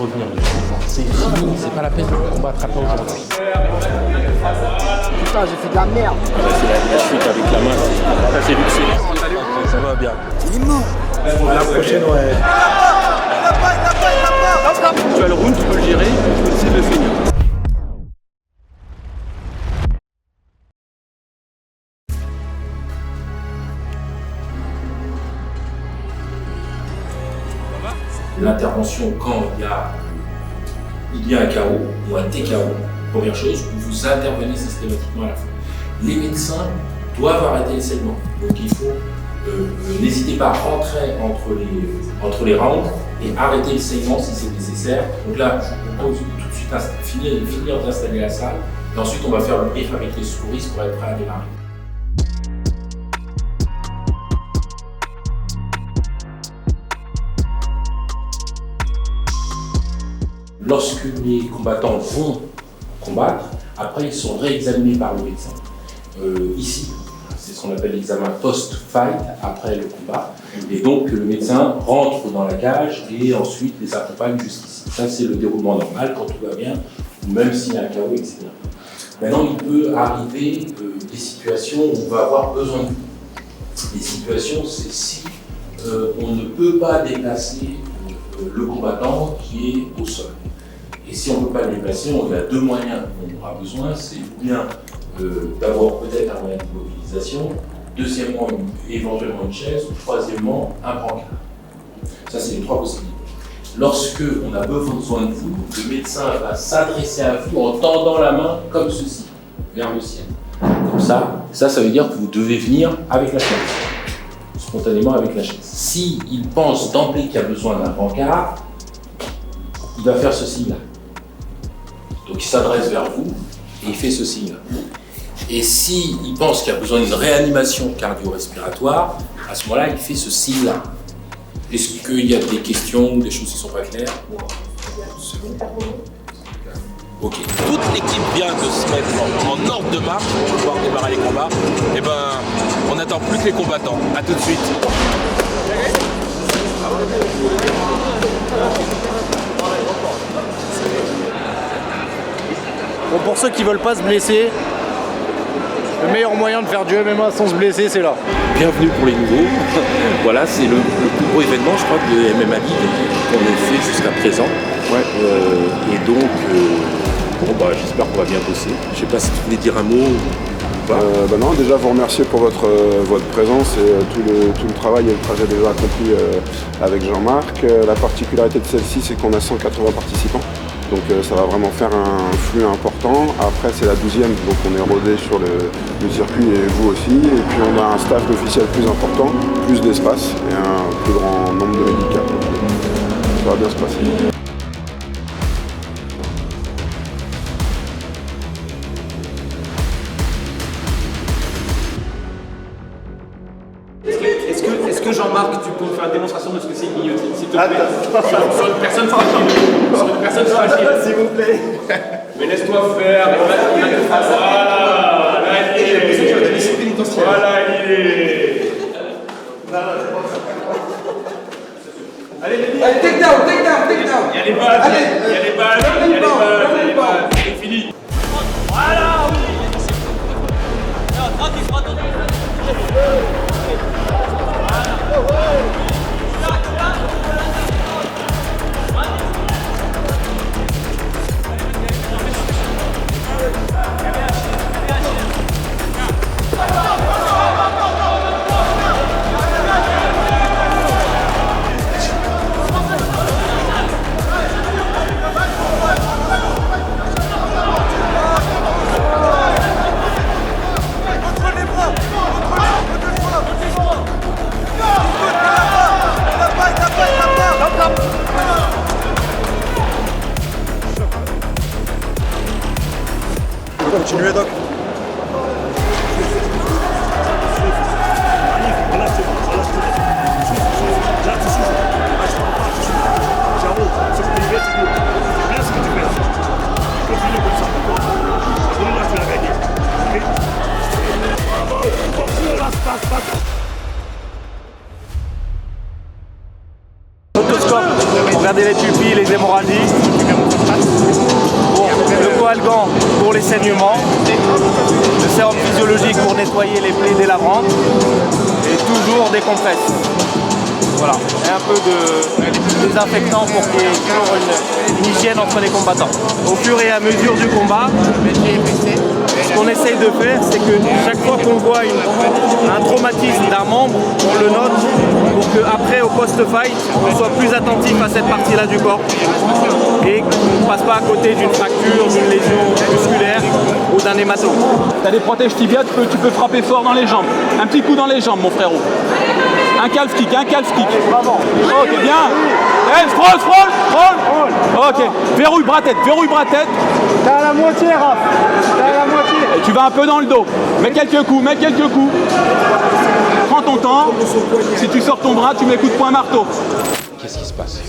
revenir dessus. C'est fini, c'est pas la peine de combattre après aujourd'hui. Putain, j'ai fait de la merde. C'est la chute avec la main, c'est luxé. Ça va bien. Il est mort. La prochaine, ouais. Tu as le round, tu peux le gérer, tu peux essayer de le finir. L'intervention quand il y a un KO ou un TKO, première chose, vous intervenez systématiquement à la fin. Les médecins doivent arrêter les saignements. Donc il faut n'hésitez pas à rentrer entre les rounds et arrêter le saignement si c'est nécessaire. Donc là, je vous propose tout de suite finir d'installer la salle. Et ensuite, on va faire le brief avec les secouristes pour être prêt à démarrer. Lorsque les combattants vont combattre, après ils sont réexaminés par le médecin. Ici, c'est ce qu'on appelle l'examen post-fight, après le combat. Et donc le médecin rentre dans la cage et ensuite les accompagne jusqu'ici. Ça c'est le déroulement normal quand tout va bien, ou même s'il y a un KO, etc. Maintenant il peut arriver des situations où on va avoir besoin de vous. Les situations, c'est si on ne peut pas déplacer le combattant qui est au sol. Et si on ne peut pas le déplacer, on a deux moyens dont on aura besoin, c'est ou bien d'avoir peut-être un moyen d'immobilisation, deuxièmement éventuellement une chaise, ou troisièmement un brancard. Ça c'est les trois possibilités. Lorsque on a besoin de vous, le médecin va s'adresser à vous en tendant la main comme ceci, vers le ciel. Comme ça veut dire que vous devez venir avec la chaise, spontanément avec la chaise. S'il pense d'emblée qu'il y a besoin d'un brancard, il va faire ce signe-là. Donc il s'adresse vers vous et il fait ce signe-là. Et s'il pense qu'il y a besoin d'une réanimation cardio-respiratoire, à ce moment-là, il fait ce signe-là. Est-ce qu'il y a des questions ou des choses qui ne sont pas claires? C'est bon. Ok. Toute l'équipe vient de se mettre en ordre de marche pour pouvoir démarrer les combats. Et ben, on n'attend plus que les combattants. À tout de suite. Bon, pour ceux qui veulent pas se blesser, le meilleur moyen de faire du MMA sans se blesser, c'est là. Bienvenue pour les nouveaux. Voilà, c'est le plus gros événement, je crois, de MMA League qu'on ait fait jusqu'à présent. Ouais. Et donc, j'espère qu'on va bien bosser. Je sais pas si tu voulais dire un mot ou pas. Non, déjà vous remercier pour votre présence et tout le travail et le trajet déjà accompli avec Jean-Marc. La particularité de celle-ci, c'est qu'on a 180 participants. Donc ça va vraiment faire un flux important. Après c'est la 12e, donc on est rodé sur le circuit et vous aussi. Et puis on a un staff officiel plus important, plus d'espace et un plus grand nombre de médicaments. Donc, ça va bien se passer. Est-ce que Jean-Marc, tu peux me faire une démonstration de ce que c'est une guillotine, s'il te plaît? Sur une personne fragile. Sur une personne fragile. S'il vous plaît. Mais laisse-toi faire. Voilà. Là, il est. Voilà, il est. Allez, take down. Il y a les balles. C'est fini. Voilà, oui. Continuez, Doc. Autoscope, on retarder les pupilles, les hémorragies. Pour le coalgan pour les saignements. Le sérum physiologique pour nettoyer les plaies délavantes. Et toujours des compresses. Voilà, et un peu de désinfectant pour qu'il y ait toujours une hygiène entre les combattants. Au fur et à mesure du combat, ce qu'on essaye de faire, c'est que chaque fois qu'on voit un traumatisme d'un membre, on le note pour qu'après, au post-fight, on soit plus attentif à cette partie-là du corps et qu'on ne passe pas à côté d'une fracture, d'une lésion musculaire ou d'un hématome. Tu as des protèges tibia, tu peux frapper fort dans les jambes. Un petit coup dans les jambes, mon frérot. Un calf kick, un calf kick. Ok, bien. Frôle. Ok, verrouille bras tête. T'as à la moitié, Raph. T'as à la moitié. Et tu vas un peu dans le dos. Mets quelques coups. Prends ton temps. Si tu sors ton bras, tu mets coup de poing marteau. Qu'est-ce qui se passe?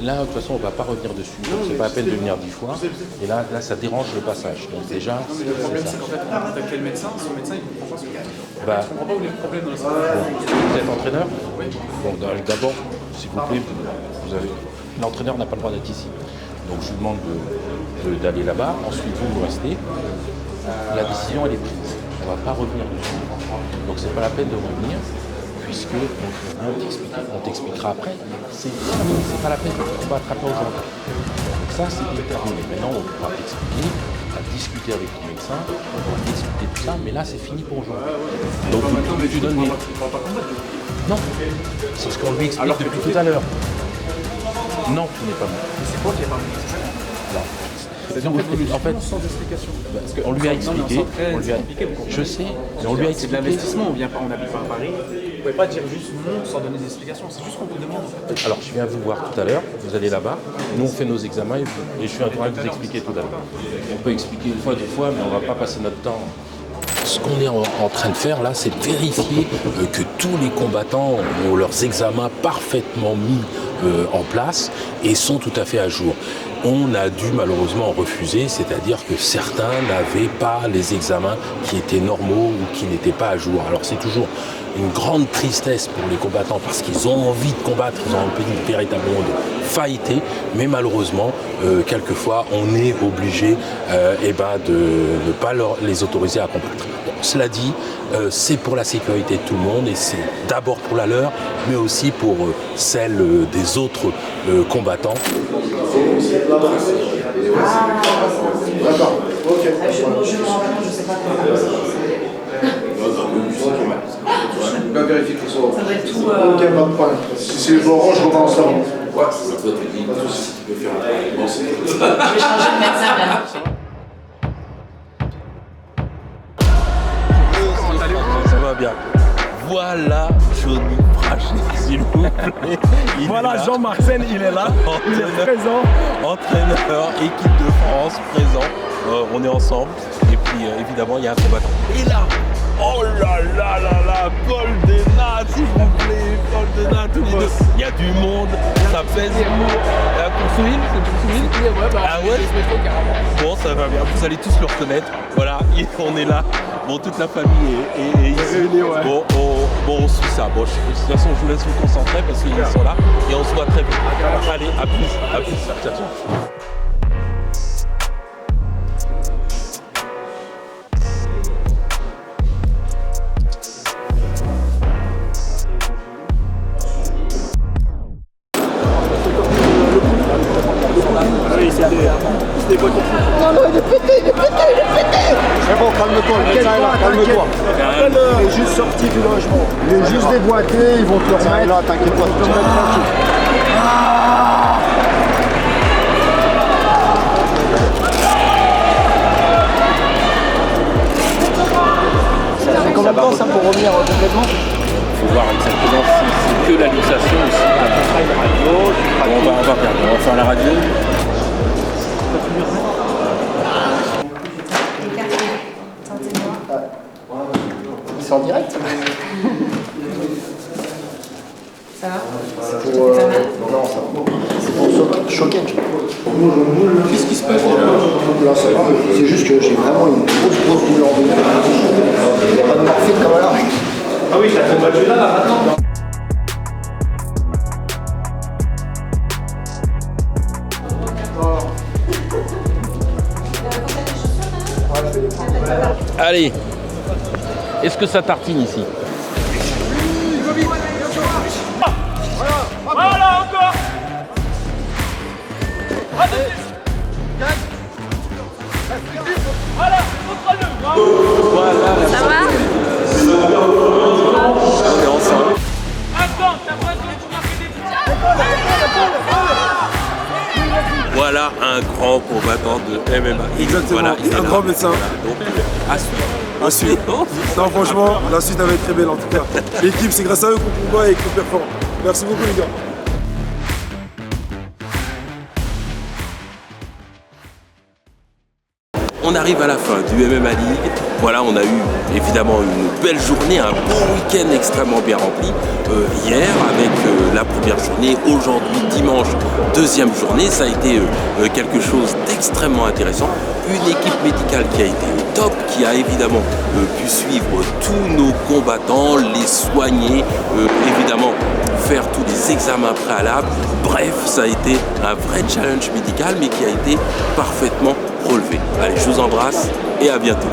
Là, de toute façon, on ne va pas revenir dessus. C'est pas la peine de venir 10 fois. Et là, ça dérange le passage. Donc déjà, Le problème, c'est qu'en fait, n'importe quel médecin, son médecin, il ne comprend pas ce que tu dis. bah, Je ne comprends pas où est le problème dans la bon, vous êtes entraîneur? Oui. Bon, d'abord, s'il vous plaît, l'entraîneur n'a pas le droit d'être ici. Donc je vous demande d'aller là-bas. Ensuite, vous restez. La décision, elle est prise. On ne va pas revenir dessus. Donc c'est pas la peine de revenir. Puisque on t'expliquera après, c'est terminé, c'est pas la peine de te battre après aujourd'hui. Donc ça, c'est déterminé. Maintenant, on pourra t'expliquer, on va discuter avec ton médecin, on va t'expliquer tout ça, mais là, c'est fini pour aujourd'hui. Donc, tu donnes les... Non, c'est ce qu'on lui explique depuis tout à l'heure. Non, tu n'es pas bon. C'est quoi qui est pas bon? En fait, sans explication. Parce qu'on lui a expliqué. Je sais, mais on lui a expliqué. C'est de l'investissement, on n'habite pas à Paris. Vous ne pouvez pas dire juste non sans donner des explications. C'est juste qu'on vous demande. Alors, je viens vous voir tout à l'heure. Vous allez là-bas. Nous, on fait nos examens et je suis en train de vous expliquer tout à l'heure. On peut expliquer une fois, deux fois, mais on ne va pas passer notre temps. Ce qu'on est en train de faire là, c'est de vérifier que tous les combattants ont leurs examens parfaitement mis en place et sont tout à fait à jour. On a dû malheureusement refuser, c'est-à-dire que certains n'avaient pas les examens qui étaient normaux ou qui n'étaient pas à jour. Alors c'est toujours une grande tristesse pour les combattants parce qu'ils ont envie de combattre, ils ont envie véritablement de fighter, mais malheureusement, quelquefois, on est obligé de ne pas les autoriser à combattre. Bon, cela dit, c'est pour la sécurité de tout le monde et c'est d'abord pour la leur, mais aussi pour celle des autres combattants. D'accord, ok. Je sais pas comment On va vérifier que ça ça va être tout. Ok, pas de problème. Si c'est le bon orange, je recommence avant. Ouais, ça peut être dit. Si tu peux faire un bon, c'est Je vais changer de médecin là. Ça va bien. Voilà Johnny Frachet, s'il vous plaît. Voilà, Jean-Marc Sen, il est là. Il est présent. Entraîneur, équipe de France, présent. On est ensemble. Et puis, évidemment, il y a un combattant. Et là, oh là là là là, Paul Denat, s'il vous plaît. Paul Denat, tous les deux. Il y a du monde, ça pèse. Pour Soumine, c'est pour Soumine? Ah ouais? Bon, ça va bien. Vous allez tous le reconnaître. Voilà, on est là. Bon, toute la famille est ici. Bon, on suit ça. Bon, de toute façon, je vous laisse vous concentrer parce qu'ils sont là. Et on se voit très vite. Allez, à plus. Ciao, ciao. C'est bon, calme-toi, le médecin est là, calme-toi. Il est juste sorti du logement. Il est juste déboîté, ils vont te le remettre. Là, t'inquiète pas, tu te remettre tranquille. Ça fait combien de temps ça pour revenir complètement? Il faut voir exactement si c'est que la luxation ou si on une radio. On va regarder, on va faire la radio. C'est en direct? Ça va? C'est pour... non, ça va. C'est pour choquer. Qu'est-ce qui se passe Là, ça va. C'est juste que j'ai vraiment une grosse douleur de dos. Il n'y a pas de morphine comme là. Ah oui, t'as combattu là, maintenant. Allez. Est-ce que ça tartine ici? Voilà, encore. Voilà, contre-le. Ça va? On est ensemble. Attends, t'as pas de marquer des points. Voilà un grand combattant de MMA. Exactement, Voilà, il est un là. grand médecin. Voilà, donc, à suivre. À suivre. Non, franchement, la suite va être très belle en tout cas. L'équipe, c'est grâce à eux qu'on combat et qu'on performe. Merci beaucoup les gars. On arrive à la fin du MMA League. Voilà, on a eu évidemment une belle journée, un bon week-end extrêmement bien rempli. Hier avec la première journée, aujourd'hui dimanche, deuxième journée, ça a été quelque chose d'extrêmement intéressant. Une équipe médicale qui a été au top, qui a évidemment pu suivre tous nos combattants, les soigner, évidemment faire tous les examens préalables. Bref, ça a été un vrai challenge médical, mais qui a été parfaitement relevé. Allez, je vous embrasse et à bientôt.